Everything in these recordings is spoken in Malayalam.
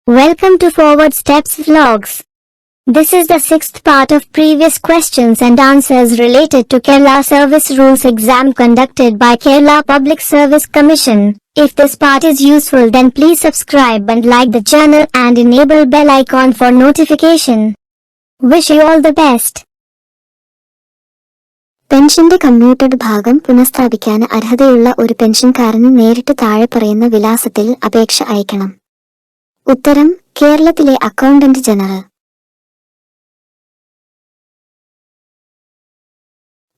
Welcome to Forward Steps Vlogs. This is the sixth part of previous questions and answers related to Kerala Service Rules exam conducted by Kerala Public Service Commission. If this part is useful, then please subscribe and like the channel and enable bell icon for notification. Wish you all the best. പെൻഷന്റെ കമ്മ്യൂട്ടഡ് ഭാഗം പുനഃസ്ഥാപിക്കാൻ അർഹതയുള്ള ഒരു പെൻഷൻകാരന് നേരിട്ട് താഴെ പറയുന്ന വിലാസത്തിൽ അപേക്ഷ അയക്കണം. ഉത്തരം കേരളത്തിലെ അക്കൗണ്ടന്റ് ജനറൽ.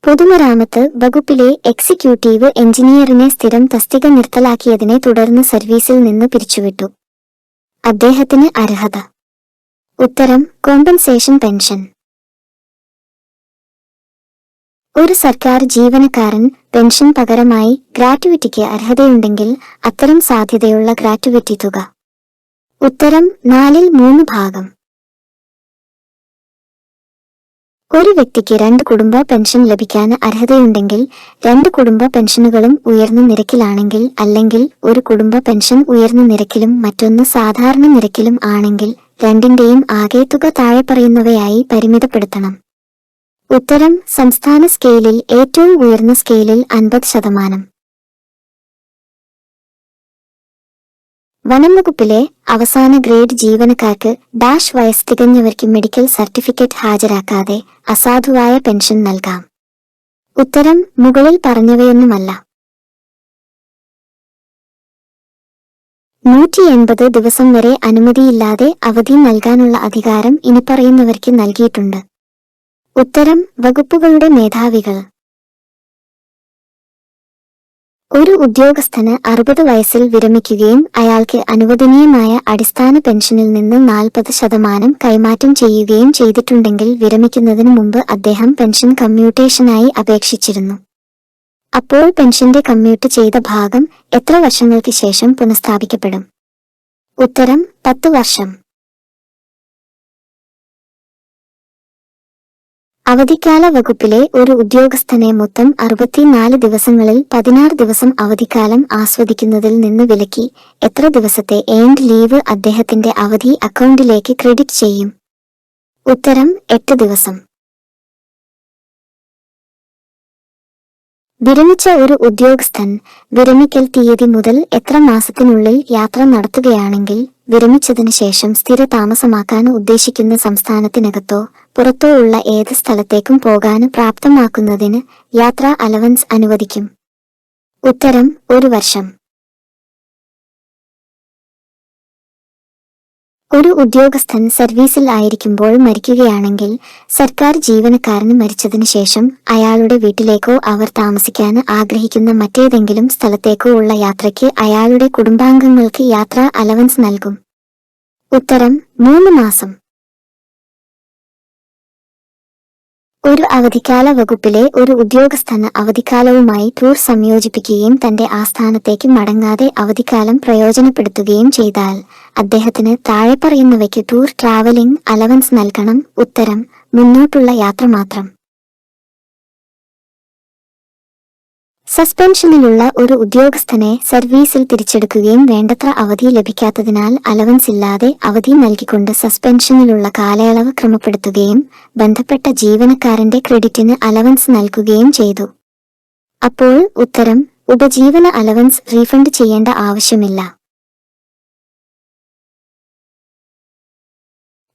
പൊതുമരാമത്ത് വകുപ്പിലെ എക്സിക്യൂട്ടീവ് എഞ്ചിനീയറിനെ സ്ഥിരം തസ്തിക നിർത്തലാക്കിയതിനെ തുടർന്ന് സർവീസിൽ നിന്ന് പിരിച്ചുവിട്ടു. അദ്ദേഹത്തിന് അർഹത. ഉത്തരം കോമ്പൻസേഷൻ പെൻഷൻ. ഒരു സർക്കാർ ജീവനക്കാരൻ പെൻഷൻ പകരമായി ഗ്രാറ്റുവിറ്റിക്ക് അർഹതയുണ്ടെങ്കിൽ അത്തരം സാധ്യതയുള്ള ഗ്രാറ്റുവിറ്റി തുക. ഉത്തരം 4/3 ഭാഗം. ഒരു വ്യക്തിക്ക് 2 കുടുംബ പെൻഷൻ ലഭിക്കാൻ അർഹതയുണ്ടെങ്കിൽ 2 കുടുംബ പെൻഷനുകളും ഉയർന്ന നിരക്കിലാണെങ്കിൽ, അല്ലെങ്കിൽ ഒരു കുടുംബ പെൻഷൻ ഉയർന്ന നിരക്കിലും മറ്റൊന്ന് സാധാരണ നിരക്കിലും ആണെങ്കിൽ രണ്ടിന്റെയും ആകെ തുക താഴെ പറയുന്നവയായി പരിമിതപ്പെടുത്തണം. ഉത്തരം സംസ്ഥാന സ്കെയിലിൽ ഏറ്റവും ഉയർന്ന സ്കെയിലിൽ 50%. വനം വകുപ്പിലെ അവസാന ഗ്രേഡ് ജീവനക്കാർക്ക് വയസ്സ് തികഞ്ഞവർക്ക് മെഡിക്കൽ സർട്ടിഫിക്കറ്റ് ഹാജരാക്കാതെ അസാധുവായ പെൻഷൻ നൽകാം. ഉത്തരം മുകളിൽ പറഞ്ഞവയൊന്നുമല്ല. 180 ദിവസം വരെ അനുമതിയില്ലാതെ അവധി നൽകാനുള്ള അധികാരം ഇനിപ്പറയുന്നവർക്ക് നൽകിയിട്ടുണ്ട്. ഉത്തരം വകുപ്പുകളുടെ മേധാവികൾ. ഒരു ഉദ്യോഗസ്ഥന് 60 വയസ്സിൽ വിരമിക്കുകയും അയാൾക്ക് അനുവദനീയമായ അടിസ്ഥാന പെൻഷനിൽ നിന്ന് 40% കൈമാറ്റം ചെയ്യുകയും ചെയ്തിട്ടുണ്ടെങ്കിൽ വിരമിക്കുന്നതിനു മുമ്പ് അദ്ദേഹം പെൻഷൻ കമ്മ്യൂട്ടേഷനായി അപേക്ഷിച്ചിരുന്നു. അപ്പോൾ പെൻഷന്റെ കമ്മ്യൂട്ട് ചെയ്ത ഭാഗം എത്ര വർഷങ്ങൾക്ക് ശേഷം പുനഃസ്ഥാപിക്കപ്പെടും? ഉത്തരം 10 വർഷം. അവധിക്കാല വകുപ്പിലെ ഒരു ഉദ്യോഗസ്ഥനെ മൊത്തം 64 ദിവസങ്ങളിൽ 16 ദിവസം അവധിക്കാലം ആസ്വദിക്കുന്നതിൽ നിന്ന് വിലക്കി എത്ര ദിവസത്തെ ഏൺഡ് ലീവ് അദ്ദേഹത്തിന്റെ അവധി അക്കൗണ്ടിലേക്ക് ക്രെഡിറ്റ് ചെയ്യും? ഉത്തരം 8 ദിവസം. വിരമിച്ച ഒരു ഉദ്യോഗസ്ഥൻ വിരമിക്കൽ തീയതി മുതൽ എത്ര മാസത്തിനുള്ളിൽ യാത്ര നടത്തുകയാണെങ്കിൽ വിരമിച്ചതിനു ശേഷം സ്ഥിര താമസമാക്കാൻ ഉദ്ദേശിക്കുന്ന സംസ്ഥാനത്തിനകത്തോ പുറത്തോ ഉള്ള ഏത് സ്ഥലത്തേക്കും പോകാൻ പ്രാപ്തമാക്കുന്നതിന് യാത്രാ അലവൻസ് അനുവദിക്കും? ഉത്തരം 1 വർഷം. ഒരു ഉദ്യോഗസ്ഥൻ സർവീസിൽ ആയിരിക്കുമ്പോൾ മരിക്കുകയാണെങ്കിൽ സർക്കാർ ജീവനക്കാരന് മരിച്ചതിനു ശേഷം അയാളുടെ വീട്ടിലേക്കോ അവർ താമസിക്കാൻ ആഗ്രഹിക്കുന്ന മറ്റേതെങ്കിലും സ്ഥലത്തേക്കോ ഉള്ള യാത്രയ്ക്ക് അയാളുടെ കുടുംബാംഗങ്ങൾക്ക് യാത്രാ അലവൻസ് നൽകും. ഉത്തരം 3 മാസം. ഒരു അവധിക്കാല വകുപ്പിലെ ഒരു ഉദ്യോഗസ്ഥന് അവധിക്കാലവുമായി ടൂർ സംയോജിപ്പിക്കുകയും തന്റെ ആസ്ഥാനത്തേക്ക് മടങ്ങാതെ അവധിക്കാലം പ്രയോജനപ്പെടുത്തുകയും ചെയ്താൽ അദ്ദേഹത്തിന് താഴെ പറയുന്നവയ്ക്ക് ടൂർ ട്രാവലിംഗ് അലവൻസ് നൽകണം. ഉത്തരം മുന്നോട്ടുള്ള യാത്ര മാത്രം. സസ്പെൻഷനിലുള്ള ഒരു ഉദ്യോഗസ്ഥനെ സർവീസിൽ തിരിച്ചെടുക്കുകയും വേണ്ടത്ര അവധി ലഭിക്കാത്തതിനാൽ അലവൻസ് ഇല്ലാതെ അവധി നൽകിക്കൊണ്ട് സസ്പെൻഷനിലുള്ള കാലയളവ് ക്രമപ്പെടുത്തുകയും ബന്ധപ്പെട്ട ജീവനക്കാരന്റെ ക്രെഡിറ്റിന് അലവൻസ് നൽകുകയും ചെയ്തു. അപ്പോൾ ഉത്തരം ഉപജീവന അലവൻസ് റീഫണ്ട് ചെയ്യേണ്ട ആവശ്യമില്ല.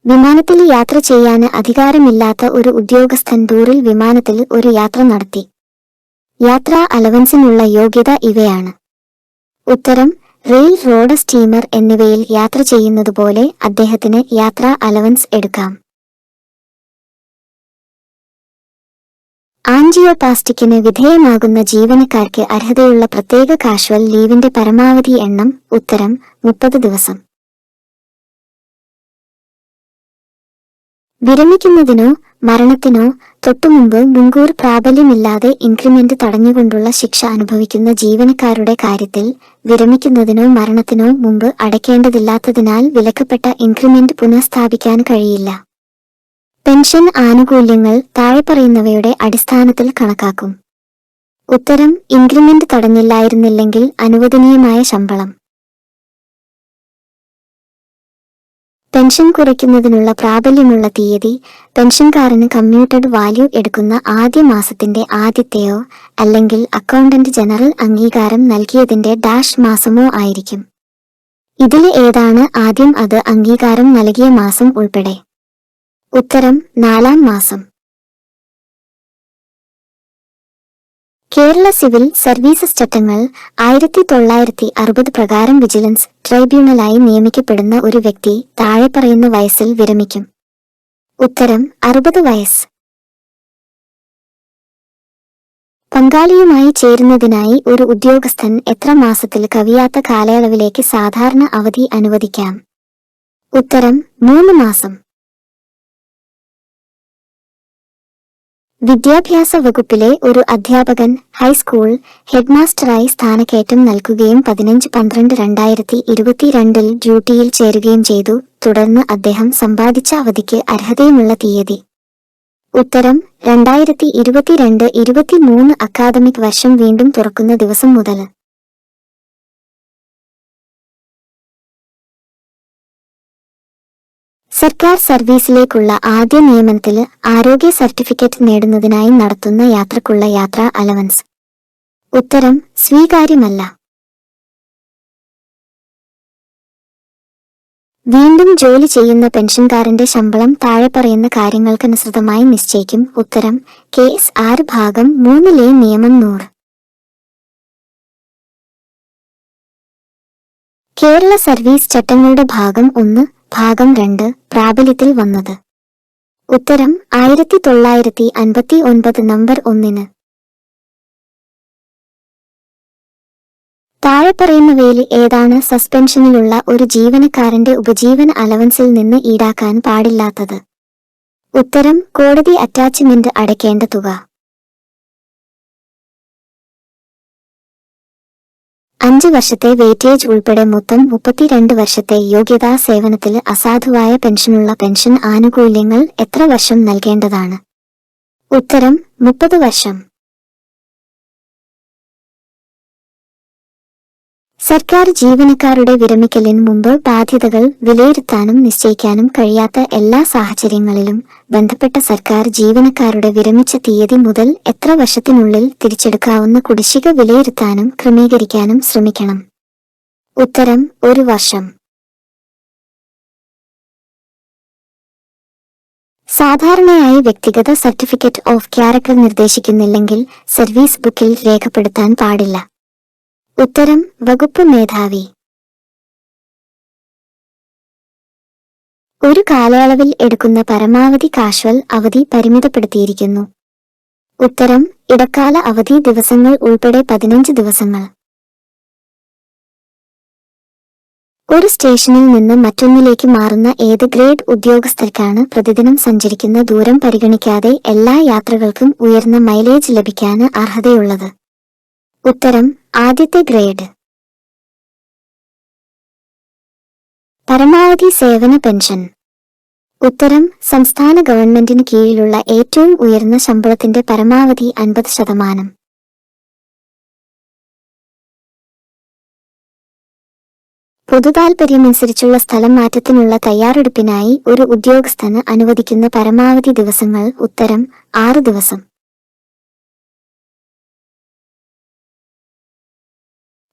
വിമാനത്തിൽ യാത്ര ചെയ്യാൻ അധികാരമില്ലാത്ത ഒരു ഉദ്യോഗസ്ഥൻ ടൂറിൽ വിമാനത്തിൽ ഒരു യാത്ര നടത്തി. യാത്രാ അലവൻസിനുള്ള യോഗ്യത ഇവയാണ്. ഉത്തരം റെയിൽ, റോഡ്, സ്റ്റീമർ എന്നിവയിൽ യാത്ര ചെയ്യുന്നതുപോലെ അദ്ദേഹത്തിന് യാത്രാ അലവൻസ് എടുക്കാം. ആൻജിയോപ്ലാസ്റ്റിക്കിന് വിധേയമാകുന്ന ജീവനക്കാർക്ക് അർഹതയുള്ള പ്രത്യേക കാഷ്വൽ ലീവിന്റെ പരമാവധി എണ്ണം? ഉത്തരം 30 ദിവസം. വിരമിക്കുന്നതിനോ മരണത്തിനോ തൊട്ടുമുമ്പ് മുൻകൂർ പ്രാബല്യമില്ലാതെ ഇൻക്രിമെന്റ് തടഞ്ഞുകൊണ്ടുള്ള ശിക്ഷ അനുഭവിക്കുന്ന ജീവനക്കാരുടെ കാര്യത്തിൽ വിരമിക്കുന്നതിനോ മരണത്തിനോ മുമ്പ് അടയ്ക്കേണ്ടതില്ലാത്തതിനാൽ വിലക്കപ്പെട്ട ഇൻക്രിമെന്റ് പുനഃസ്ഥാപിക്കാൻ കഴിയില്ല. പെൻഷൻ ആനുകൂല്യങ്ങൾ താഴെ പറയുന്നവയുടെ അടിസ്ഥാനത്തിൽ കണക്കാക്കും. ഉത്തരം ഇൻക്രിമെന്റ് തടഞ്ഞില്ലായിരുന്നില്ലെങ്കിൽ അനുവദനീയമായ ശമ്പളം. പെൻഷൻ കുറയ്ക്കുന്നതിനുള്ള പ്രാബല്യമുള്ള തീയതി പെൻഷൻകാരന് കമ്മ്യൂട്ടഡ് വാല്യൂ എടുക്കുന്ന ആദ്യ മാസത്തിന്റെ ആദ്യത്തെയോ അല്ലെങ്കിൽ അക്കൗണ്ടന്റ് ജനറൽ അംഗീകാരം നൽകിയതിന്റെ ഡാഷ് മാസമോ ആയിരിക്കും. ഇതിൽ ഏതാണ് ആദ്യം അത് അംഗീകാരം നൽകിയ മാസം ഉൾപ്പെടെ? ഉത്തരം 4-ാം മാസം. കേരള സിവിൽ സർവീസസ് ചട്ടങ്ങൾ 1960 പ്രകാരം വിജിലൻസ് ട്രൈബ്യൂണലായി നിയമിക്കപ്പെടുന്ന ഒരു വ്യക്തി താഴെ പറയുന്ന വയസ്സിൽ വിരമിക്കും. ഉത്തരം 60 വയസ്സ്. പങ്കാളിയുമായി ചേരുന്നതിനായി ഒരു ഉദ്യോഗസ്ഥൻ എത്ര മാസത്തിൽ കവിയാത്ത കാലയളവിലേക്ക് സാധാരണ അവധി അനുവദിക്കാം? ഉത്തരം 3 മാസം. വിദ്യാഭ്യാസ വകുപ്പിലെ ഒരു അധ്യാപകൻ ഹൈസ്കൂൾ ഹെഡ്മാസ്റ്ററായി സ്ഥാനക്കയറ്റം നൽകുകയും 15-12-2022 ഡ്യൂട്ടിയിൽ ചേരുകയും ചെയ്തു. തുടർന്ന് അദ്ദേഹം സമ്പാദിച്ച അവധിക്ക് അർഹതയുമുള്ള തീയതി? ഉത്തരം 2022-23 അക്കാദമിക് വർഷം വീണ്ടും തുറക്കുന്ന ദിവസം മുതൽ. സർക്കാർ സർവീസിലേക്കുള്ള ആദ്യ നിയമനത്തിൽ ആരോഗ്യ സർട്ടിഫിക്കറ്റ് നേടുന്നതിനായി നടത്തുന്ന യാത്രക്കുള്ള യാത്രാ അലവൻസ്? ഉത്തരം സ്വീകാര്യമല്ല. വീണ്ടും ജോലി ചെയ്യുന്ന പെൻഷൻകാരന്റെ ശമ്പളം താഴെ പറയുന്ന കാര്യങ്ങൾക്കനുസൃതമായി നിശ്ചയിക്കും. ഉത്തരം കേസ് 6 ഭാഗം 3 നിയമം 100. കേരള സർവീസ് ചട്ടങ്ങളുടെ ഭാഗം 1 ഭാഗം 2 പ്രാബല്യത്തിൽ വന്നത്? ഉത്തരം 1959 നമ്പർ 1. താഴെ പറയുന്നവയിൽ ഏതാണ് സസ്പെൻഷനിലുള്ള ഒരു ജീവനക്കാരന്റെ ഉപജീവന അലവൻസിൽ നിന്ന് ഈടാക്കാൻ പാടില്ലാത്തത്? ഉത്തരം കോടതി അറ്റാച്ച്മെന്റ് അടയ്ക്കേണ്ട തുക. 5 വർഷത്തെ വെയിറ്റേജ് ഉൾപ്പെടെ മൊത്തം 32 വർഷത്തെ യോഗ്യതാ സേവനത്തിൽ അസാധുവായ പെൻഷനുള്ള പെൻഷൻ ആനുകൂല്യങ്ങൾ എത്ര വർഷം നൽകേണ്ടതാണ്? ഉത്തരം 30 വർഷം. സർക്കാർ ജീവനക്കാരുടെ വിരമിക്കലിന് മുമ്പ് ബാധ്യതകൾ വിലയിരുത്താനും നിശ്ചയിക്കാനും കഴിയാത്ത എല്ലാ സാഹചര്യങ്ങളിലും ബന്ധപ്പെട്ട സർക്കാർ ജീവനക്കാരുടെ വിരമിച്ച തീയതി മുതൽ എത്ര വർഷത്തിനുള്ളിൽ തിരിച്ചെടുക്കാവുന്ന കുടിശ്ശിക വിലയിരുത്താനും ക്രമീകരിക്കാനും ശ്രമിക്കണം? ഉത്തരം 1 വർഷം. സാധാരണയായി വ്യക്തിഗത സർട്ടിഫിക്കറ്റ് ഓഫ് ക്യാരക്ടർ നിർദ്ദേശിക്കുന്നില്ലെങ്കിൽ സർവീസ് ബുക്കിൽ രേഖപ്പെടുത്താൻ പാടില്ല. ഉത്തരം വകുപ്പ് മേധാവി. ഒരു കാലയളവിൽ എടുക്കുന്ന പരമാവധി കാഷ്വൽ അവധി പരിമിതപ്പെടുത്തിയിരിക്കുന്നു. ഉത്തരം ഇടക്കാല അവധി ദിവസങ്ങൾ ഉൾപ്പെടെ 15 ദിവസങ്ങൾ. ഒരു സ്റ്റേഷനിൽ നിന്ന് മറ്റൊന്നിലേക്ക് മാറുന്ന ഏത് ഗ്രേഡ് ഉദ്യോഗസ്ഥർക്കാണ് പ്രതിദിനം സഞ്ചരിക്കുന്ന ദൂരം പരിഗണിക്കാതെ എല്ലാ യാത്രകൾക്കും ഉയർന്ന മൈലേജ് ലഭിക്കാൻ അർഹതയുള്ളത്? ഉത്തരം ആദ്യത്തെ ഗ്രേഡ്. പരമാവധി സേവന പെൻഷൻ? ഉത്തരം സംസ്ഥാന ഗവൺമെന്റിന് കീഴിലുള്ള ഏറ്റവും ഉയർന്ന ശമ്പളത്തിന്റെ പരമാവധി 50%. പൊതുതാൽപര്യമനുസരിച്ചുള്ള സ്ഥലം മാറ്റത്തിനുള്ള തയ്യാറെടുപ്പിനായി ഒരു ഉദ്യോഗസ്ഥന് അനുവദിക്കുന്ന പരമാവധി ദിവസങ്ങൾ? ഉത്തരം 6 ദിവസം.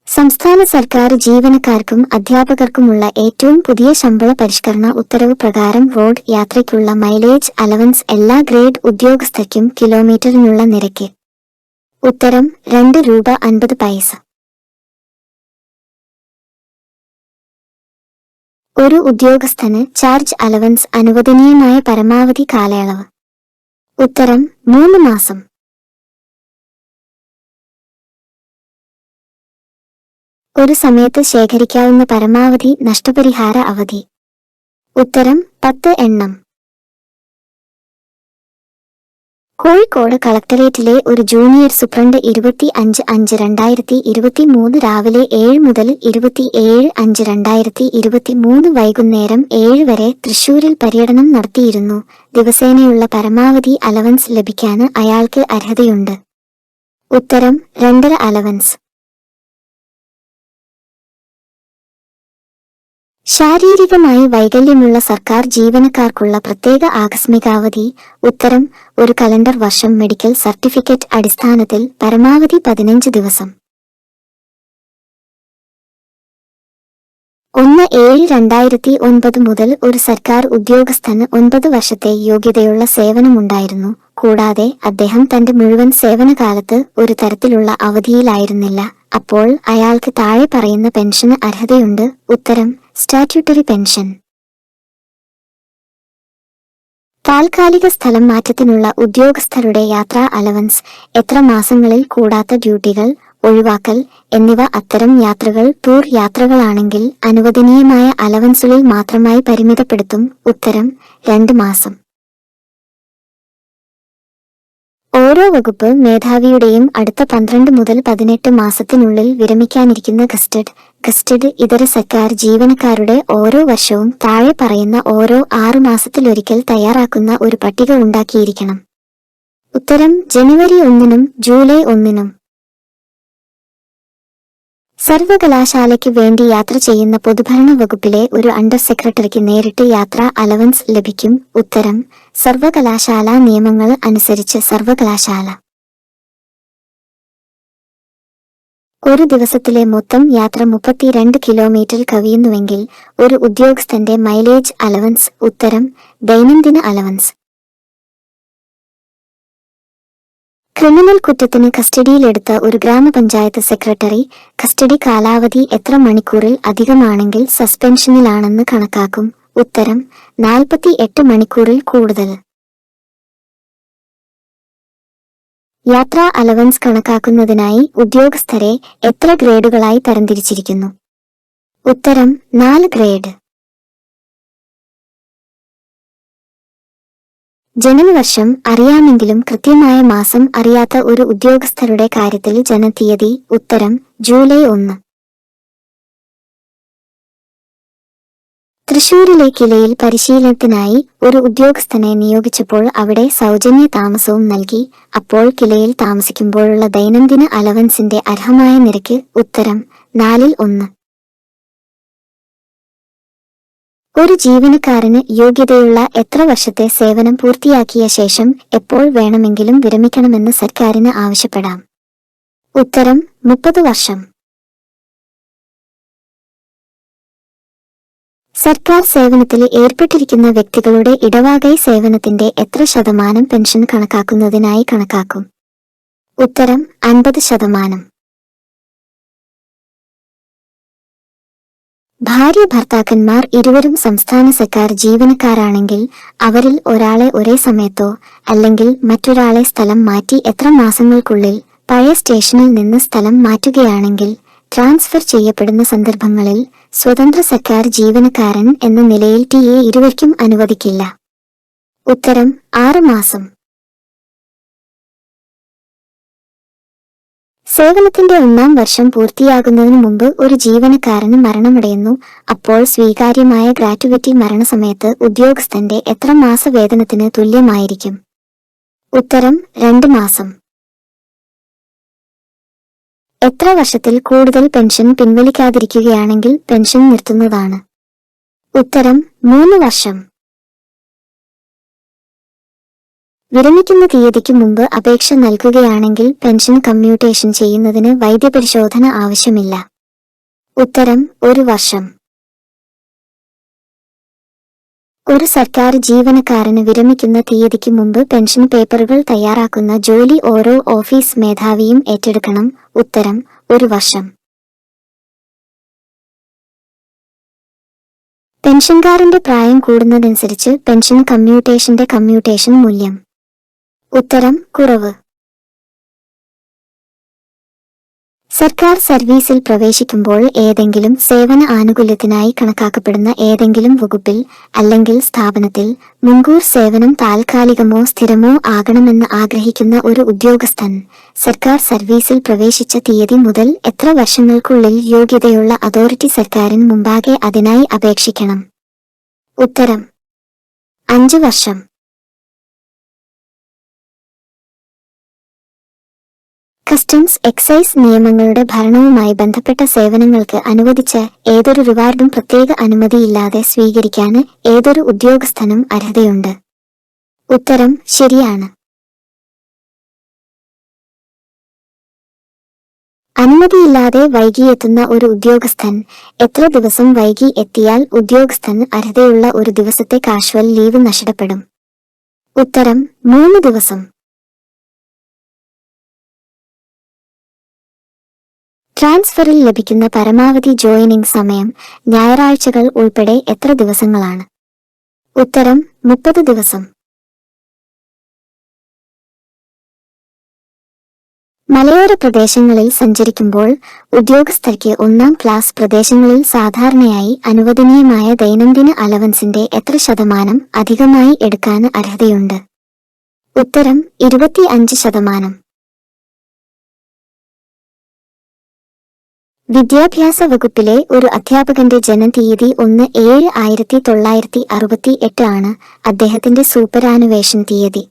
സംസ്ഥാന സർക്കാർ ജീവനക്കാർക്കും അധ്യാപകർക്കുമുള്ള ഏറ്റവും പുതിയ ശമ്പള പരിഷ്കരണ ഉത്തരവ് പ്രകാരം റോഡ് യാത്രയ്ക്കുള്ള മൈലേജ് അലവൻസ് എല്ലാ ഗ്രേഡ് ഉദ്യോഗസ്ഥർക്കും കിലോമീറ്ററിനുള്ള നിരക്ക്? ഉത്തരം 2 രൂപ 50 പൈസ. ഒരു ഉദ്യോഗസ്ഥന് ചാർജ് അലവൻസ് അനുവദനീയമായ പരമാവധി കാലയളവ്? ഉത്തരം 3 മാസം. ഒരു സമയത്ത് ശേഖരിക്കാവുന്ന പരമാവധി നഷ്ടപരിഹാര അവധി? ഉത്തരം 10 എണ്ണം. കോഴിക്കോട് കളക്ടറേറ്റിലെ ഒരു ജൂനിയർ സൂപ്രണ്ട് 25/5/2023 രാവിലെ 7 മുതൽ 27/5/2023 വൈകുന്നേരം 7 വരെ തൃശൂരിൽ പര്യടനം നടത്തിയിരുന്നു. ദിവസേനയുള്ള പരമാവധി അലവൻസ് ലഭിക്കാൻ അയാൾക്ക് അർഹതയുണ്ട്? ഉത്തരം 2.5 അലവൻസ്. ശാരീരികമായി വൈകല്യമുള്ള സർക്കാർ ജീവനക്കാർക്കുള്ള പ്രത്യേക ആകസ്മികാവധി. ഉത്തരം: ഒരു കലണ്ടർ വർഷം. മെഡിക്കൽ സർട്ടിഫിക്കറ്റ് അടിസ്ഥാനത്തിൽ പരമാവധി 15 ദിവസം. 1/7/2009 മുതൽ ഒരു സർക്കാർ ഉദ്യോഗസ്ഥന് 9 വർഷത്തെ യോഗ്യതയുള്ള സേവനമുണ്ടായിരുന്നു. കൂടാതെ അദ്ദേഹം തന്റെ മുഴുവൻ സേവനകാലത്ത് ഒരു തരത്തിലുള്ള അവധിയിലായിരുന്നില്ല. അപ്പോൾ അയാൾക്ക് താഴെ പറയുന്ന പെൻഷന് അർഹതയുണ്ട്. ഉത്തരം: സ്റ്റാറ്റ്യൂട്ടറി പെൻഷൻ. താൽക്കാലിക സ്ഥലം മാറ്റത്തിനുള്ള ഉദ്യോഗസ്ഥരുടെ യാത്രാ അലവൻസ്. എത്ര മാസങ്ങളിൽ കൂടാത്ത ഡ്യൂട്ടികൾ, ഒഴിവാക്കൽ എന്നിവ. അത്തരം യാത്രകൾ ടൂർ യാത്രകളാണെങ്കിൽ അനുവദനീയമായ അലവൻസുകളിൽ മാത്രമായി പരിമിതപ്പെടുത്തും. ഉത്തരം: 2 മാസം. ഓരോ വകുപ്പ് മേധാവിയുടെയും അടുത്ത 12 മുതൽ 18 മാസത്തിനുള്ളിൽ വിരമിക്കാനിരിക്കുന്ന ഗസ്റ്റഡ് ഇതര സർക്കാർ ജീവനക്കാരുടെ ഓരോ വർഷവും താഴെ പറയുന്ന ഓരോ 6 മാസത്തിലൊരിക്കൽ തയ്യാറാക്കുന്ന ഒരു പട്ടിക ഉണ്ടാക്കിയിരിക്കണം. ഉത്തരം: ജനുവരി 1-നും ജൂലൈ 1-നും. സർവകലാശാലയ്ക്ക് വേണ്ടി യാത്ര ചെയ്യുന്ന പൊതുഭരണ വകുപ്പിലെ ഒരു അണ്ടർ സെക്രട്ടറിക്ക് നേരിട്ട് യാത്രാ അലവൻസ് ലഭിക്കും. ഉത്തരം: സർവകലാശാലാ നിയമങ്ങൾ അനുസരിച്ച് സർവകലാശാല. ഒരു ദിവസത്തിലെ മൊത്തം യാത്ര 32 കിലോമീറ്റർ കവിയുന്നുവെങ്കിൽ ഒരു ഉദ്യോഗസ്ഥന്റെ മൈലേജ് അലവൻസ്. ഉത്തരം: ദൈനംദിന അലവൻസ്. ക്രിമിനൽ കുറ്റത്തിന് കസ്റ്റഡിയിലെടുത്ത ഒരു ഗ്രാമപഞ്ചായത്ത് സെക്രട്ടറി കസ്റ്റഡി കാലാവധി എത്ര മണിക്കൂറിൽ അധികമാണെങ്കിൽ സസ്പെൻഷനിലാണെന്ന് കണക്കാക്കും? ഉത്തരം: 48 മണിക്കൂറിൽ കൂടുതൽ. യാത്രാ അലവൻസ് കണക്കാക്കുന്നതിനായി ഉദ്യോഗസ്ഥരെ എത്ര ഗ്രേഡുകളായി തരംതിരിച്ചിരിക്കുന്നു? ഉത്തരം: 4 ഗ്രേഡ്. ജനനവർഷം അറിയാമെങ്കിലും കൃത്യമായ മാസം അറിയാത്ത ഒരു ഉദ്യോഗസ്ഥരുടെ കാര്യത്തിൽ ജനനത്തീയതി. ഉത്തരം: ജൂലൈ 1. തൃശൂരിലെ കിലയിൽ പരിശീലനത്തിനായി ഒരു ഉദ്യോഗസ്ഥനെ നിയോഗിച്ചപ്പോൾ അവിടെ സൗജന്യ താമസവും നൽകി. അപ്പോൾ കിലയിൽ താമസിക്കുമ്പോഴുള്ള ദൈനംദിന അലവൻസിന്റെ അർഹമായ നിരക്ക്. ഉത്തരം: 4-1. ഒരു ജീവനക്കാരന് യോഗ്യതയുള്ള എത്ര വർഷത്തെ സേവനം പൂർത്തിയാക്കിയ ശേഷം എപ്പോൾ വേണമെങ്കിലും വിരമിക്കണമെന്ന് സർക്കാരിന് ആവശ്യപ്പെടാം? ഉത്തരം: 30 വർഷം. സർക്കാർ സേവനത്തിൽ ഏർപ്പെട്ടിരിക്കുന്ന വ്യക്തികളുടെ ഇടവാകൈ സേവനത്തിന്റെ എത്ര ശതമാനം പെൻഷൻ കണക്കാക്കുന്നതിനായി കണക്കാക്കും? ഉത്തരം: 50%. ഭാര്യ ഭർത്താക്കന്മാർ ഇരുവരും സംസ്ഥാന സർക്കാർ ജീവനക്കാരാണെങ്കിൽ അവരിൽ ഒരാളെ ഒരേ സമയത്തോ അല്ലെങ്കിൽ മറ്റൊരാളെ സ്ഥലം മാറ്റി എത്ര മാസങ്ങൾക്കുള്ളിൽ പഴയ സ്റ്റേഷനിൽ നിന്ന് സ്ഥലം മാറ്റുകയാണെങ്കിൽ ട്രാൻസ്ഫർ ചെയ്യപ്പെടുന്ന സന്ദർഭങ്ങളിൽ സ്വതന്ത്ര സർക്കാർ ജീവനക്കാരൻ എന്ന നിലയിൽ ടിഎ ഇരുവർക്കും അനുവദിക്കില്ല? ഉത്തരം: 6 മാസം. സേവനത്തിന്റെ 1-ാം വർഷം പൂർത്തിയാകുന്നതിനു മുമ്പ് ഒരു ജീവനക്കാരന് മരണമടയുന്നു. അപ്പോൾ സ്വീകാര്യമായ ഗ്രാറ്റുവിറ്റി മരണസമയത്ത് ഉദ്യോഗസ്ഥന്റെ എത്ര മാസവേതനത്തിന് തുല്യമായിരിക്കും? ഉത്തരം: 2 മാസം. എത്ര വർഷത്തിൽ കൂടുതൽ പെൻഷൻ പിൻവലിക്കാതിരിക്കുകയാണെങ്കിൽ പെൻഷൻ നിർത്തുന്നതാണ്? ഉത്തരം: 3 വർഷം. വിരമിക്കുന്ന തീയതിക്ക് മുമ്പ് അപേക്ഷ നൽകുകയാണെങ്കിൽ പെൻഷൻ കമ്മ്യൂട്ടേഷൻ ചെയ്യുന്നതിന് വൈദ്യപരിശോധന ആവശ്യമില്ല. ഉത്തരം: 1 വർഷം. ഒരു സർക്കാർ ജീവനക്കാരന് വിരമിക്കുന്ന തീയതിക്ക് മുമ്പ് പെൻഷൻ പേപ്പറുകൾ തയ്യാറാക്കുന്ന ജോലി ഓരോ ഓഫീസ് മേധാവിയും ഏറ്റെടുക്കണം. ഉത്തരം: 1 വർഷം. പെൻഷൻകാരന്റെ പ്രായം കൂടുന്നതനുസരിച്ച് പെൻഷൻ കമ്മ്യൂട്ടേഷൻ മൂല്യം. ഉത്തരം: കുറവ്. സർക്കാർ സർവീസിൽ പ്രവേശിക്കുമ്പോൾ ഏതെങ്കിലും സേവന ആനുകൂല്യത്തിനായി കണക്കാക്കപ്പെടുന്ന ഏതെങ്കിലും വകുപ്പിൽ അല്ലെങ്കിൽ സ്ഥാപനത്തിൽ മുൻകൂർ സേവനം താൽക്കാലികമോ സ്ഥിരമോ ആകണമെന്ന് ആഗ്രഹിക്കുന്ന ഒരു ഉദ്യോഗസ്ഥൻ സർക്കാർ സർവീസിൽ പ്രവേശിച്ച തീയതി മുതൽ എത്ര വർഷങ്ങൾക്കുള്ളിൽ യോഗ്യതയുള്ള അതോറിറ്റി സർക്കാരിന് മുമ്പാകെ അതിനായി അപേക്ഷിക്കണം? ഉത്തരം: 5 വർഷം. കസ്റ്റംസ് എക്സൈസ് നിയമങ്ങളുടെ ഭരണവുമായി ബന്ധപ്പെട്ട സേവനങ്ങൾക്ക് അനുവദിച്ച ഏതൊരു റിവാർഡും പ്രത്യേക അനുമതിയില്ലാതെ സ്വീകരിക്കാൻ ഏതൊരു ഉദ്യോഗസ്ഥനും അർഹതയുണ്ട്. ഉത്തരം ശരിയാണ്. അനുമതിയില്ലാതെ വൈകിയെത്തുന്ന ഒരു ഉദ്യോഗസ്ഥൻ എത്ര ദിവസം വൈകി എത്തിയാൽ ഉദ്യോഗസ്ഥന് അർഹതയുള്ള ഒരു ദിവസത്തെ കാഷ്വൽ ലീവ് നഷ്ടപ്പെടും? ഉത്തരം 3 ദിവസം. ട്രാൻസ്ഫറിൽ ലഭിക്കുന്ന പരമാവധി ജോയിനിംഗ് സമയം ഞായറാഴ്ചകൾ ഉൾപ്പെടെ എത്ര ദിവസങ്ങളാണ്? ഉത്തരം 30 ദിവസം. മലയോര പ്രദേശങ്ങളിൽ സഞ്ചരിക്കുമ്പോൾ ഉദ്യോഗസ്ഥർക്ക് 1-ാം ക്ലാസ് പ്രദേശങ്ങളിൽ സാധാരണയായി അനുവദനീയമായ ദൈനംദിന അലവൻസിന്റെ എത്ര ശതമാനം അധികമായി എടുക്കാൻ അർഹതയുണ്ട്? ഉത്തരം 25%. വിദ്യാഭ്യാസ വകുപ്പിലെ ഒരു അധ്യാപകന്റെ ജനനതീയതി 1/7/1968 ആണ്. അദ്ദേഹത്തിന്റെ സൂപ്പറാനുവേഷൻ തീയതി?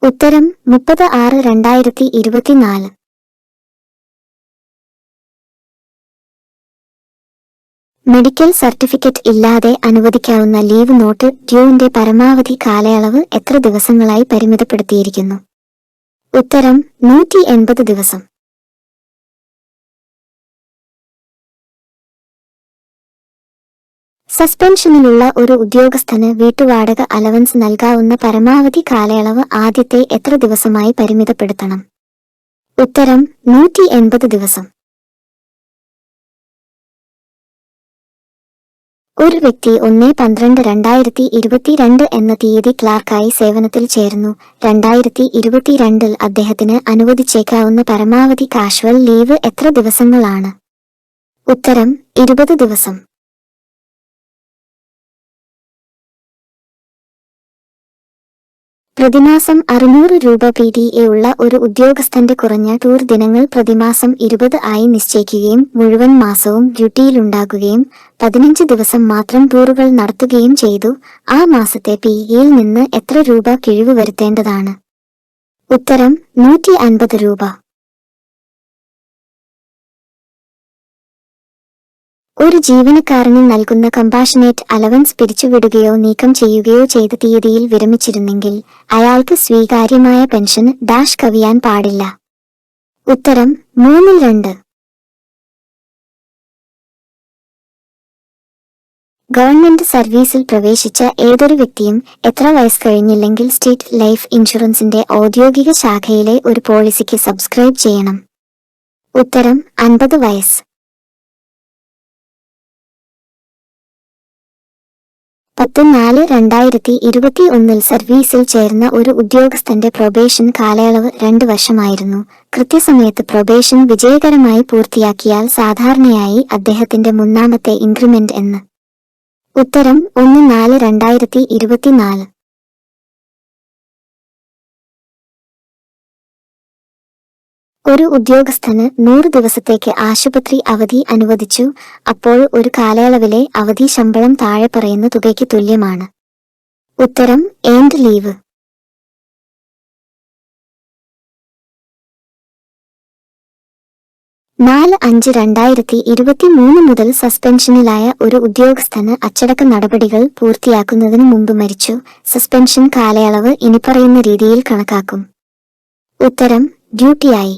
ഉത്തരം 30/6/2024. മെഡിക്കൽ സർട്ടിഫിക്കറ്റ് ഇല്ലാതെ അനുവദിക്കാവുന്ന ലീവ് നോട്ട് ഡ്യൂവിന്റെ പരമാവധി കാലയളവ് എത്ര ദിവസങ്ങളായി പരിമിതപ്പെടുത്തിയിരിക്കുന്നു? ഉത്തരം 180 ദിവസം. സസ്പെൻഷനിലുള്ള ഒരു ഉദ്യോഗസ്ഥന് വീട്ടുവാടക അലവൻസ് നൽകാവുന്ന പരമാവധി കാലയളവ് ആദ്യത്തെ എത്ര ദിവസമായി പരിമിതപ്പെടുത്തണം? ഉത്തരം 180 ദിവസം. ഒരു വ്യക്തി 1/12/2022 എന്ന തീയതി ക്ലാർക്കായി സേവനത്തിൽ ചേർന്നു. 2022 അദ്ദേഹത്തിന് അനുവദിച്ചേക്കാവുന്ന പരമാവധി കാഷ്വൽ ലീവ് എത്ര ദിവസങ്ങളാണ്? ഉത്തരം 20 ദിവസം. പ്രതിമാസം 600 രൂപ PDA ഉള്ള ഒരു ഉദ്യോഗസ്ഥന്റെ കുറഞ്ഞ ടൂർ ദിനങ്ങൾ പ്രതിമാസം 20 ആയി നിശ്ചയിക്കുകയും മുഴുവൻ മാസവും ഡ്യൂട്ടിയിലുണ്ടാകുകയും 15 ദിവസം മാത്രം ടൂറുകൾ നടത്തുകയും ചെയ്തു. ആ മാസത്തെ PEയിൽ നിന്ന് എത്ര രൂപ കിഴിവ് വരുത്തേണ്ടതാണ്? ഉത്തരം 150 രൂപ. ഒരു ജീവനക്കാരന് നൽകുന്ന കമ്പാഷനേറ്റ് അലവൻസ് പിരിച്ചുവിടുകയോ നീക്കം ചെയ്യുകയോ ചെയ്ത തീയതിയിൽ വിരമിച്ചിരുന്നെങ്കിൽ അയാൾക്ക് സ്വീകാര്യമായ പെൻഷൻ ഡാഷ് കവിയാൻ പാടില്ല. ഉത്തരം 3/2. ഗവൺമെന്റ് സർവീസിൽ പ്രവേശിച്ച ഏതൊരു വ്യക്തിയും എത്ര വയസ്സ് കഴിഞ്ഞില്ലെങ്കിൽ സ്റ്റേറ്റ് ലൈഫ് ഇൻഷുറൻസിന്റെ ഔദ്യോഗിക ശാഖയിലെ ഒരു പോളിസിക്ക് സബ്സ്ക്രൈബ് ചെയ്യണം? ഉത്തരം 50 വയസ്സ്. 10/4/2021 സർവീസിൽ ചേർന്ന ഒരു ഉദ്യോഗസ്ഥന്റെ പ്രൊബേഷൻ കാലയളവ് 2 വർഷമായിരുന്നു. കൃത്യസമയത്ത് പ്രൊബേഷൻ വിജയകരമായി പൂർത്തിയാക്കിയാൽ സാധാരണയായി അദ്ദേഹത്തിന്റെ 3ാമത്തെ ഇൻക്രിമെന്റ് എന്ന്? ഉത്തരം 1/4/2024. ഒരു ഉദ്യോഗസ്ഥന് 100 ദിവസത്തേക്ക് ആശുപത്രി അവധി അനുവദിച്ചു. അപ്പോൾ ഒരു കാലയളവിലെ അവധി ശമ്പളം താഴെ പറയുന്ന തുകയ്ക്ക് തുല്യമാണ്. ഉത്തരം ഏൺഡ് ലീവ്. നാല് 5/2023 മുതൽ സസ്പെൻഷനിലായ ഒരു ഉദ്യോഗസ്ഥന് അച്ചടക്ക നടപടികൾ പൂർത്തിയാക്കുന്നതിന് മുമ്പ് മരിച്ചു. സസ്പെൻഷൻ കാലയളവ് ഇനിപ്പറയുന്ന രീതിയിൽ കണക്കാക്കും. ഉത്തരം ഡ്യൂട്ടിയായി.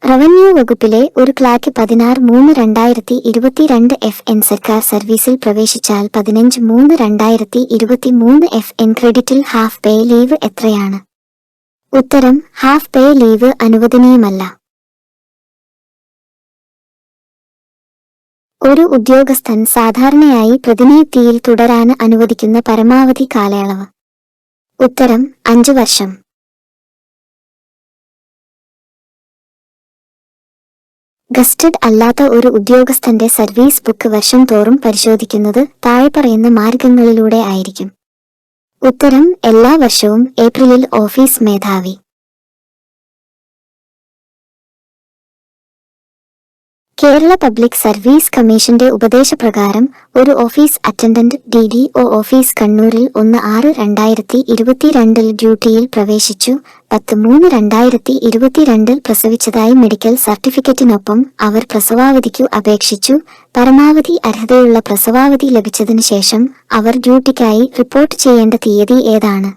റവന്യൂ വകുപ്പിലെ ഒരു ക്ലാർക്ക് 16/3/2022 FN സർക്കാർ സർവീസിൽ പ്രവേശിച്ചാൽ 15/3/2023 FN ക്രെഡിറ്റിൽ ഹാഫ് പേ ലീവ് എത്രയാണ്? ഉത്തരം ഹാഫ് പേ ലീവ് അനുവദനീയമല്ല. ഒരു ഉദ്യോഗസ്ഥൻ സാധാരണയായി പ്രതിനിയുക്തിയിൽ തുടരാൻ അനുവദിക്കുന്ന പരമാവധി കാലയളവ്? ഉത്തരം 5 വർഷം. ഗസ്റ്റഡ് അല്ലാത്ത ഒരു ഉദ്യോഗസ്ഥന്റെ സർവീസ് ബുക്ക് വർഷം തോറും പരിശോധിക്കുന്നത് താഴെ പറയുന്ന മാർഗങ്ങളിലൂടെ ആയിരിക്കും. ഉത്തരം എല്ലാ വർഷവും ഏപ്രിലിൽ ഓഫീസ് മേധാവി. കേരള പബ്ലിക് സർവീസ് കമ്മീഷന്റെ ഉപദേശപ്രകാരം ഒരു ഓഫീസ് അറ്റൻഡന്റ് DDO ഓഫീസ് കണ്ണൂരിൽ 1/6/2022 ഡ്യൂട്ടിയിൽ പ്രവേശിച്ചു. 10/3/2022 പ്രസവിച്ചതായി മെഡിക്കൽ സർട്ടിഫിക്കറ്റിനൊപ്പം അവർ പ്രസവാവധിക്കു അപേക്ഷിച്ചു. പരമാവധി അർഹതയുള്ള പ്രസവാവധി ലഭിച്ചതിനു ശേഷം അവർ ഡ്യൂട്ടിക്കായി റിപ്പോർട്ട് ചെയ്യേണ്ട തീയതി ഏതാണ്?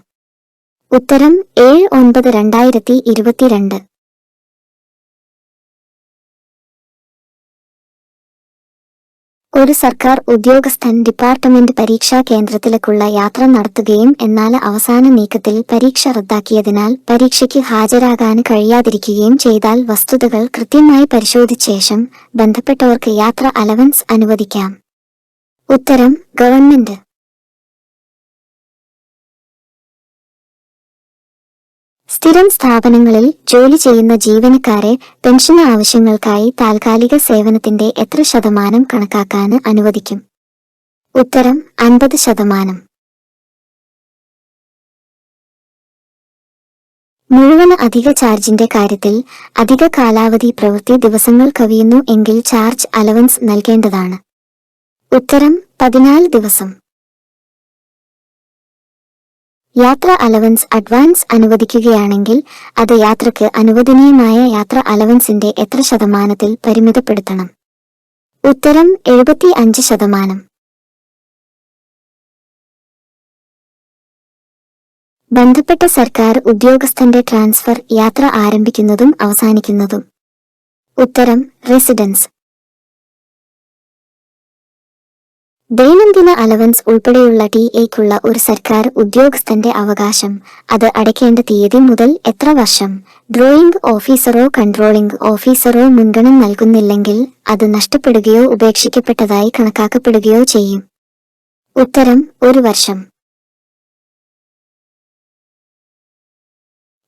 ഉത്തരം 7/9/2022. ഒരു സർക്കാർ ഉദ്യോഗസ്ഥൻ ഡിപ്പാർട്ട്മെന്റ് പരീക്ഷാ കേന്ദ്രത്തിലേക്കുള്ള യാത്ര നടത്തുകയും എന്നാൽ അവസാന നീക്കത്തിൽ പരീക്ഷ റദ്ദാക്കിയതിനാൽ പരീക്ഷയ്ക്ക് ഹാജരാകാൻ കഴിയാതിരിക്കുകയും ചെയ്താൽ വസ്തുതകൾ കൃത്യമായി പരിശോധിച്ച ശേഷം ബന്ധപ്പെട്ടവർക്ക് യാത്ര അലവൻസ് അനുവദിക്കാം. ഉത്തരം ഗവൺമെന്റ്. സ്ഥിരം സ്ഥാപനങ്ങളിൽ ജോലി ചെയ്യുന്ന ജീവനക്കാരെ പെൻഷൻ ആവശ്യങ്ങൾക്കായി താൽക്കാലിക സേവനത്തിന്റെ എത്ര ശതമാനം കണക്കാക്കാൻ അനുവദിക്കും? ഉത്തരം 50%. മുഴുവൻ അധിക ചാർജിന്റെ കാര്യത്തിൽ അധിക കാലാവധി പ്രവൃത്തി ദിവസങ്ങൾ കവിയുന്നു എങ്കിൽ ചാർജ് അലവൻസ് നൽകേണ്ടതാണ്. ഉത്തരം 14 ദിവസം. യാത്ര അലവൻസ് അഡ്വാൻസ് അനുവദിക്കുകയാണെങ്കിൽ അത് യാത്രയ്ക്ക് അനുവദനീയമായ യാത്ര അലവൻസിന്റെ എത്ര ശതമാനത്തിൽ പരിമിതപ്പെടുത്തണം? ഉത്തരം 75%. ബന്ധപ്പെട്ട സർക്കാർ ഉദ്യോഗസ്ഥന്റെ ട്രാൻസ്ഫർ യാത്ര ആരംഭിക്കുന്നതും അവസാനിക്കുന്നതും? ഉത്തരം റെസിഡൻസ്. ദൈനംദിന അലവൻസ് ഉൾപ്പെടെയുള്ള ടിഎക്കുള്ള ഒരു സർക്കാർ ഉദ്യോഗസ്ഥന്റെ അവകാശം അത് അടയ്ക്കേണ്ട തീയതി മുതൽ എത്ര വർഷം? ഡ്രോയിംഗ് ഓഫീസറോ കൺട്രോളിംഗ് ഓഫീസറോ മുൻഗണന നൽകുന്നില്ലെങ്കിൽ അത് നഷ്ടപ്പെടുകയോ ഉപേക്ഷിക്കപ്പെട്ടതായി കണക്കാക്കപ്പെടുകയോ ചെയ്യും. ഉത്തരം 1 വർഷം.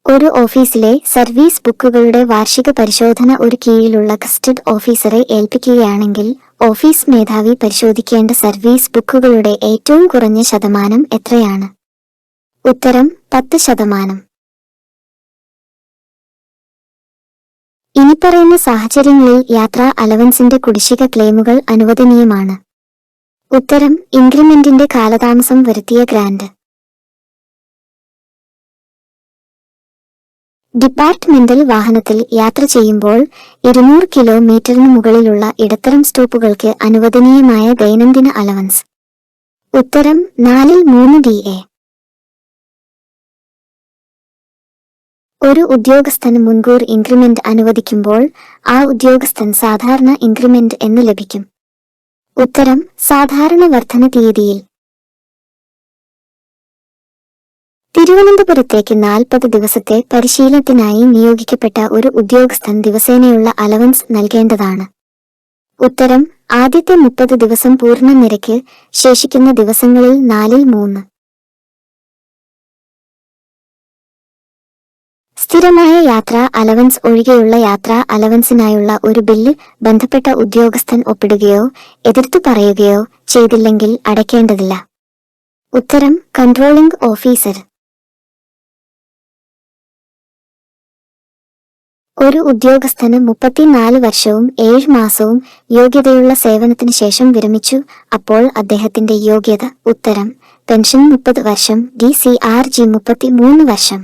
ഒരു ഓഫീസിലെ സർവീസ് ബുക്കുകളുടെ വാർഷിക പരിശോധന ഒരു കീഴിലുള്ള ഗസ്റ്റഡ് ഓഫീസറെ ഏൽപ്പിക്കുകയാണെങ്കിൽ ഓഫീസ് മേധാവി പരിശോധിക്കേണ്ട സർവീസ് ബുക്കുകളുടെ ഏറ്റവും കുറഞ്ഞ ശതമാനം എത്രയാണ്? ഉത്തരം 10%. ഇനിപ്പറയുന്ന സാഹചര്യങ്ങളിൽ യാത്രാ അലവൻസിന്റെ കുടിശ്ശിക ക്ലെയിമുകൾ അനുവദനീയമാണ്. ഉത്തരം ഇൻക്രിമെന്റിന്റെ കാലതാമസം വരുത്തിയ ഗ്രാന്റ്. ഡിപ്പാർട്ട്മെന്റൽ വാഹനത്തിൽ യാത്ര ചെയ്യുമ്പോൾ 200 കിലോമീറ്ററിന് മുകളിലുള്ള ഇടത്തരം സ്റ്റോപ്പുകൾക്ക് അനുവദനീയമായ ദൈനംദിന അലവൻസ്? ഉത്തരം 4/3 DA. ഒരു ഉദ്യോഗസ്ഥന് മുൻകൂർ ഇൻക്രിമെന്റ് അനുവദിക്കുമ്പോൾ ആ ഉദ്യോഗസ്ഥൻ സാധാരണ ഇൻക്രിമെന്റ് എന്ന് ലഭിക്കും? ഉത്തരം സാധാരണ വർധന തീയതിയിൽ. തിരുവനന്തപുരത്തേക്ക് 40 ദിവസത്തെ പരിശീലനത്തിനായി നിയോഗിക്കപ്പെട്ട ഒരു ഉദ്യോഗസ്ഥൻ ദിവസേനയുള്ള അലവൻസ് നൽകേണ്ടതാണ്? ഉത്തരം ആദ്യത്തെ 30 ദിവസം പൂർണ്ണ നിരക്ക്, ശേഷിക്കുന്ന ദിവസങ്ങളിൽ 4/3. സ്ഥിരമായ യാത്രാ അലവൻസ് ഒഴികെയുള്ള യാത്രാ അലവൻസിനായുള്ള ഒരു ബില്ല് ബന്ധപ്പെട്ട ഉദ്യോഗസ്ഥൻ ഒപ്പിടുകയോ എതിർത്തു പറയുകയോ ചെയ്തില്ലെങ്കിൽ അടയ്ക്കേണ്ടതില്ല. ഉത്തരം കൺട്രോളിംഗ് ഓഫീസർ. ഒരു ഉദ്യോഗസ്ഥന് 34 വർഷവും 7 മാസവും യോഗ്യതയുള്ള സേവനത്തിന് ശേഷം വിരമിച്ചു. അപ്പോൾ അദ്ദേഹത്തിന്റെ യോഗ്യത? ഉത്തരം പെൻഷൻ 30 വർഷം, DCRG 33 വർഷം.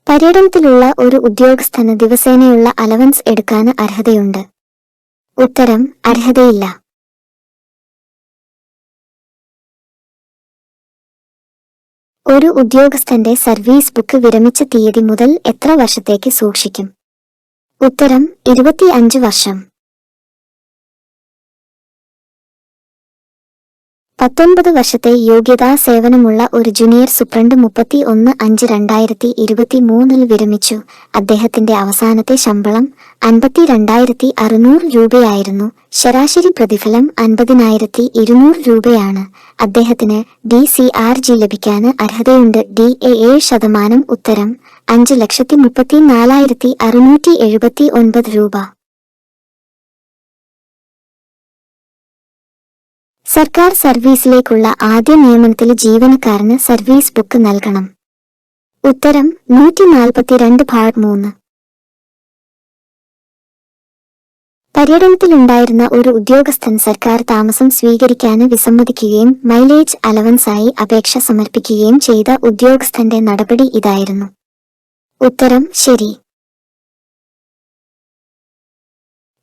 പര്യടനത്തിലുള്ള ഒരു ഉദ്യോഗസ്ഥന് ദിവസേനയുള്ള അലവൻസ് എടുക്കാൻ അർഹതയുണ്ട്? ഉത്തരം അർഹതയില്ല. ഒരു ഉദ്യോഗസ്ഥന്റെ സർവീസ് ബുക്ക് വിരമിച്ച തീയതി മുതൽ എത്ര വർഷത്തേക്ക് സൂക്ഷിക്കും? ഉത്തരം 25 വർഷം. 19 വർഷത്തെ യോഗ്യതാ സേവനമുള്ള ഒരു ജൂനിയർ സൂപ്രണ്ട് 31/5/2023 വിരമിച്ചു. അദ്ദേഹത്തിന്റെ അവസാനത്തെ ശമ്പളം 52,600 രൂപയായിരുന്നു. ശരാശരി പ്രതിഫലം 50,200 രൂപയാണ്. അദ്ദേഹത്തിന് DCRG ലഭിക്കാൻ അർഹതയുണ്ട്. DA 7%. ഉത്തരം 5,34,679 രൂപ. സർക്കാർ സർവീസിലേക്കുള്ള ആദ്യ നിയമനത്തിൽ ജീവനക്കാരന് സർവീസ് ബുക്ക് നൽകണം? ഉത്തരം 142/3. പര്യടനത്തിലുണ്ടായിരുന്ന ഒരു ഉദ്യോഗസ്ഥൻ സർക്കാർ താമസം സ്വീകരിക്കാൻ വിസമ്മതിക്കുകയും മൈലേജ് അലവൻസായി അപേക്ഷ സമർപ്പിക്കുകയും ചെയ്ത ഉദ്യോഗസ്ഥന്റെ നടപടി ഇതായിരുന്നു. ഉത്തരം ശരി.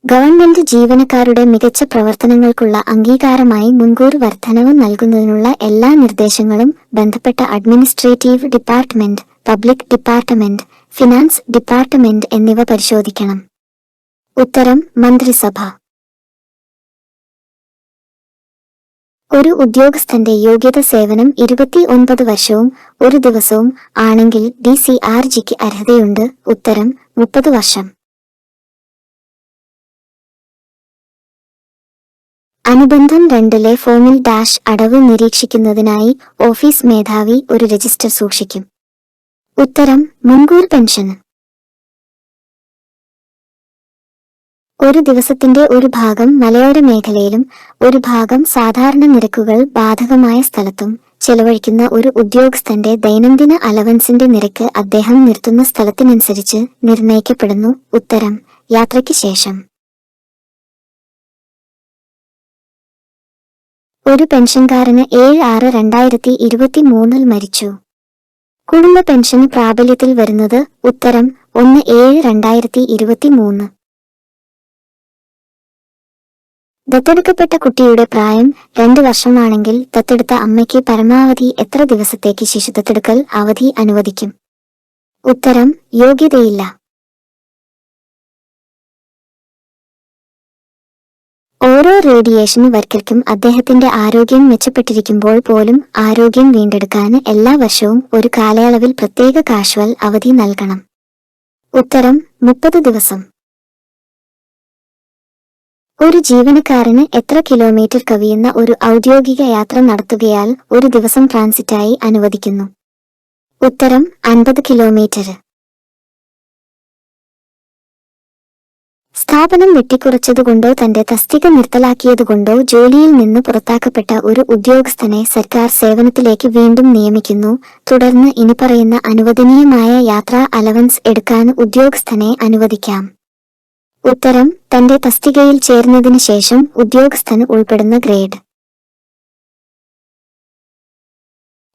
ഗവൺമെന്റ് ജീവനക്കാരുടെ മികച്ച പ്രവർത്തനങ്ങൾക്കുള്ള അംഗീകാരമായി മുൻകൂർ വർധനവ് നൽകുന്നതിനുള്ള എല്ലാ നിർദ്ദേശങ്ങളും ബന്ധപ്പെട്ട administrative department, public department, finance department എന്നിവ പരിശോധിക്കണം. ഉത്തരം മന്ത്രിസഭ. ഒരു ഉദ്യോഗസ്ഥന്റെ യോഗ്യത സേവനം 29 വർഷവും 1 ദിവസവും ആണെങ്കിൽ DCRGക്ക് അർഹതയുണ്ട്. ഉത്തരം 30 വർഷം. അനുബന്ധം 2-ലെ ഫോമിൽ ഡാഷ് അടവ് നിരീക്ഷിക്കുന്നതിനായി ഓഫീസ് മേധാവി ഒരു രജിസ്റ്റർ സൂക്ഷിക്കും. ഉത്തരം മുൻകൂർ പെൻഷന്. ഒരു ദിവസത്തിന്റെ ഒരു ഭാഗം മലയോര മേഖലയിലും ഒരു ഭാഗം സാധാരണ നിരക്കുകൾ ബാധകമായ സ്ഥലത്തും ചെലവഴിക്കുന്ന ഒരു ഉദ്യോഗസ്ഥന്റെ ദൈനംദിന അലവൻസിന്റെ നിരക്ക് അദ്ദേഹം നിർത്തുന്ന സ്ഥലത്തിനനുസരിച്ച് നിർണയിക്കപ്പെടുന്നു. ഉത്തരം യാത്രയ്ക്ക് ശേഷം. ഒരു പെൻഷൻകാരന് 7/6/2023 മരിച്ചു. കുടുംബ പെൻഷന് പ്രാബല്യത്തിൽ വരുന്നത്. ഉത്തരം 1/7/2023. ദത്തെടുക്കപ്പെട്ട കുട്ടിയുടെ പ്രായം 2 വർഷമാണെങ്കിൽ ദത്തെടുത്ത അമ്മയ്ക്ക് പരമാവധി എത്ര ദിവസത്തേക്ക് ശിശുദത്തെടുക്കൽ അവധി അനുവദിക്കും? ഉത്തരം യോഗ്യതയില്ല. ഓരോ റേഡിയേഷൻ വർക്കർക്കും അദ്ദേഹത്തിന്റെ ആരോഗ്യം മെച്ചപ്പെട്ടിരിക്കുമ്പോൾ പോലും ആരോഗ്യം വീണ്ടെടുക്കാൻ എല്ലാ വർഷവും ഒരു കാലയളവിൽ പ്രത്യേക കാഷ്വൽ അവധി നൽകണം. ഉത്തരം 30 ദിവസം. ഒരു ജീവനക്കാരന് എത്ര കിലോമീറ്റർ കവിയുന്ന ഒരു ഔദ്യോഗിക യാത്ര നടത്തുകയാൽ ഒരു ദിവസം ട്രാൻസിറ്റായി അനുവദിക്കുന്നു? ഉത്തരം 50 കിലോമീറ്റർ. സ്ഥാപനം വെട്ടിക്കുറച്ചതുകൊണ്ടോ തന്റെ തസ്തിക നിർത്തലാക്കിയതുകൊണ്ടോ ജോലിയിൽ നിന്ന് പുറത്താക്കപ്പെട്ട ഒരു ഉദ്യോഗസ്ഥനെ സർക്കാർ സേവനത്തിലേക്ക് വീണ്ടും നിയമിക്കുന്നു. തുടർന്ന് ഇനിപ്പറയുന്ന അനുവദനീയമായ യാത്രാ അലവൻസ് എടുക്കാൻ ഉദ്യോഗസ്ഥനെ അനുവദിക്കാം. ഉത്തരം തന്റെ തസ്തികയിൽ ചേർന്നതിന് ശേഷം ഉദ്യോഗസ്ഥന് ഉൾപ്പെടുന്ന ഗ്രേഡ്.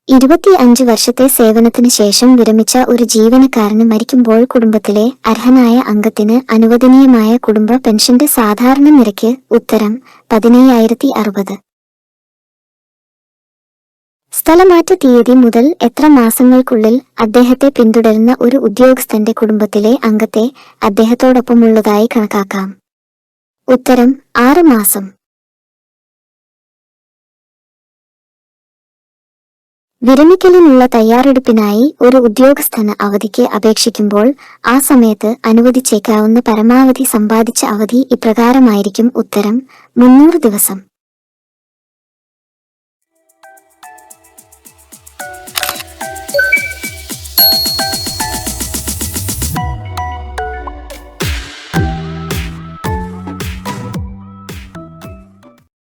25 വർഷത്തെ സേവനത്തിന് ശേഷം വിരമിച്ച ഒരു ജീവനക്കാരന് മരിക്കുമ്പോൾ കുടുംബത്തിലെ അർഹനായ അംഗത്തിന് അനുവദനീയമായ കുടുംബ പെൻഷന്റെ സാധാരണ നിരക്ക്. ഉത്തരം 17,060. സ്ഥലമാറ്റ തീയതി മുതൽ എത്ര മാസങ്ങൾക്കുള്ളിൽ അദ്ദേഹത്തെ പിന്തുടരുന്ന ഒരു ഉദ്യോഗസ്ഥന്റെ കുടുംബത്തിലെ അംഗത്തെ അദ്ദേഹത്തോടൊപ്പമുള്ളതായി കണക്കാക്കാം? ഉത്തരം 6 മാസം. വിരമിക്കലിനുള്ള തയ്യാറെടുപ്പിനായി ഒരു ഉദ്യോഗസ്ഥന് അവധിക്ക് അപേക്ഷിക്കുമ്പോൾ ആ സമയത്ത് അനുവദിച്ചേക്കാവുന്ന പരമാവധി സമ്പാദിച്ച അവധി ഇപ്രകാരമായിരിക്കും. ഉത്തരം 300 ദിവസം.